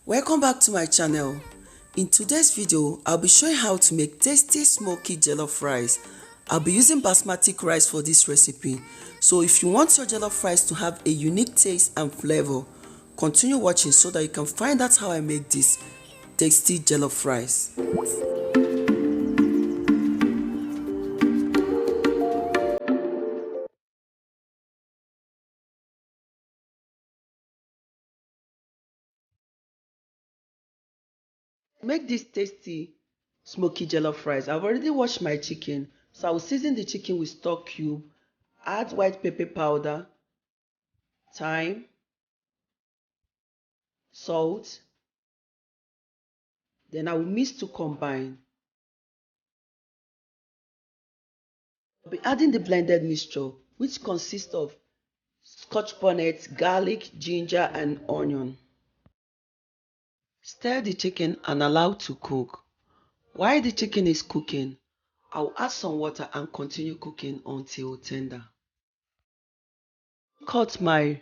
Welcome back to my channel. In today's video, I'll be showing how to make tasty smoky jollof rice. I'll be using basmati rice for this recipe. So if you want your jollof rice to have a unique taste and flavor, continue watching so that you can find out how I make this tasty jollof rice. Make this tasty smoky jollof rice, I've already washed my chicken, so I will season the chicken with stock cube, add white pepper powder, thyme, salt, then I will mix to combine. I'll be adding the blended mixture, which consists of scotch bonnet, garlic, ginger and onion. Stir the chicken and allow to cook. While the chicken is cooking, I'll add some water and continue cooking until tender. Cut my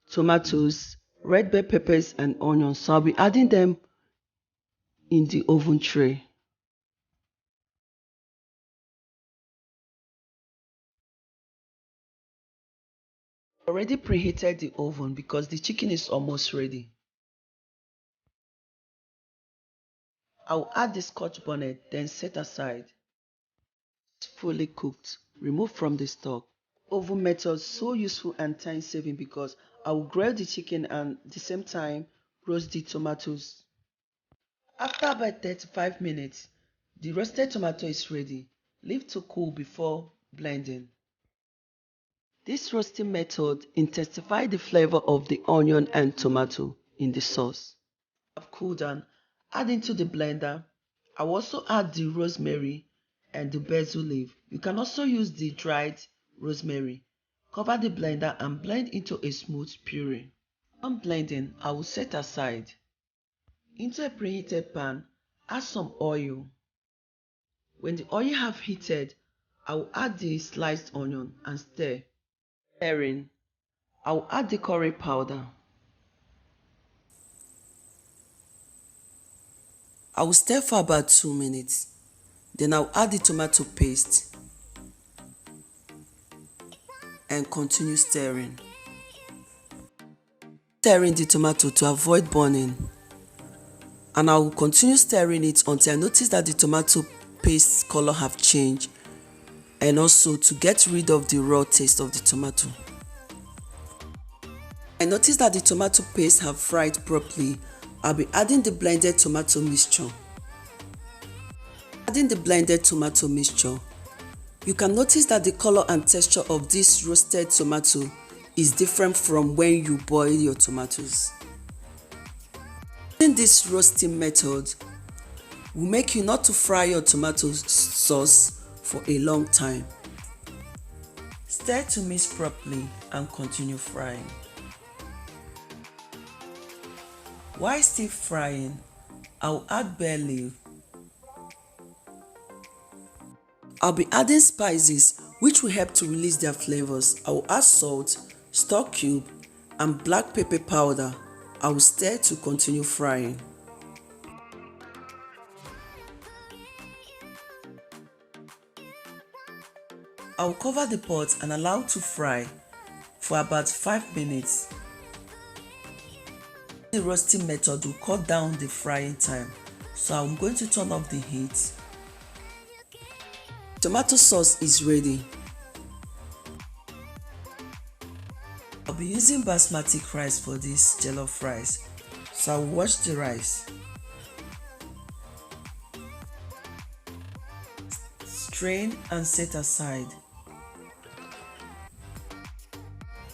tomatoes, red bell peppers and onions, so I'll be adding them in the oven tray. I already preheated the oven because the chicken is almost ready. I'll add the scotch bonnet, then set aside. It's fully cooked. Remove from the stock. Oven method so useful and time saving because I will grill the chicken and at the same time roast the tomatoes. After about 35 minutes, the roasted tomato is ready. Leave to cool before blending. This roasting method intensifies the flavor of the onion and tomato in the sauce. I've cooled down. Add into the blender. I'll also add the rosemary and the basil leaf. You can also use the dried rosemary. Cover the blender and blend into a smooth puree. On blending, I will set aside. Into a preheated pan, add some oil. When the oil have heated, I will add the sliced onion and stir. Stirring, I will add the curry powder. I will stir for about 2 minutes. Then I'll add the tomato paste and continue stirring. Stirring the tomato to avoid burning. And I will continue stirring it until I notice that the tomato paste color have changed, and also to get rid of the raw taste of the tomato. I notice that the tomato paste have fried properly. I'll be adding the blended tomato mixture. Adding the blended tomato mixture, you can notice that the color and texture of this roasted tomato is different from when you boil your tomatoes. Using this roasting method will make you not to fry your tomato sauce for a long time. Stir to mix properly and continue frying. While still frying, I'll add bay leaf. I'll be adding spices which will help to release their flavors. I will add salt, stock cube and black pepper powder. I will stir to continue frying. I will cover the pot and allow to fry for about 5 minutes. The roasting method will cut down the frying time, so I'm going to turn off the heat. Tomato sauce is ready. I'll be using basmati rice for this jollof rice, so I'll wash the rice. Strain and set aside.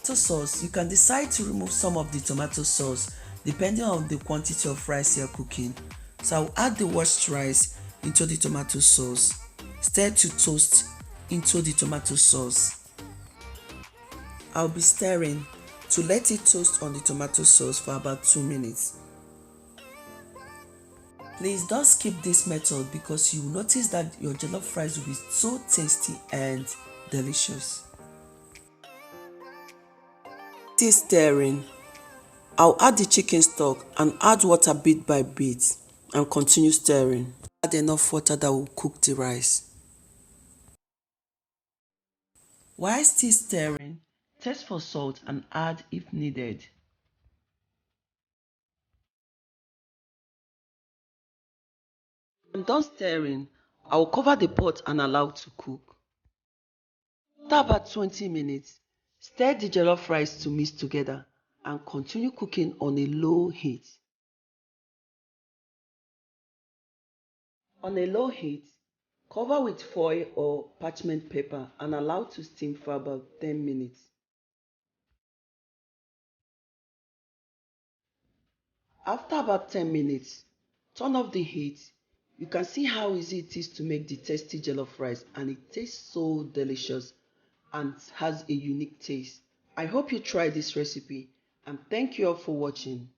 Tomato sauce, you can decide to remove some of the tomato sauce depending on the quantity of rice you're cooking. So I'll add the washed rice into the tomato sauce. Stir to toast into the tomato sauce. I'll be stirring to let it toast on the tomato sauce for about 2 minutes. Please don't skip this method because you will notice that your jollof rice will be so tasty and delicious. Still stirring. I'll add the chicken stock and add water bit by bit and continue stirring. Add enough water that will cook the rice. While still stirring, test for salt and add if needed. When I'm done stirring, I will cover the pot and allow to cook. After about 20 minutes, stir the jollof rice to mix together and continue cooking on a low heat. On a low heat, cover with foil or parchment paper and allow to steam for about 10 minutes. After about 10 minutes, turn off the heat. You can see how easy it is to make the tasty jollof rice, and it tastes so delicious and has a unique taste. I hope you try this recipe and thank you all for watching.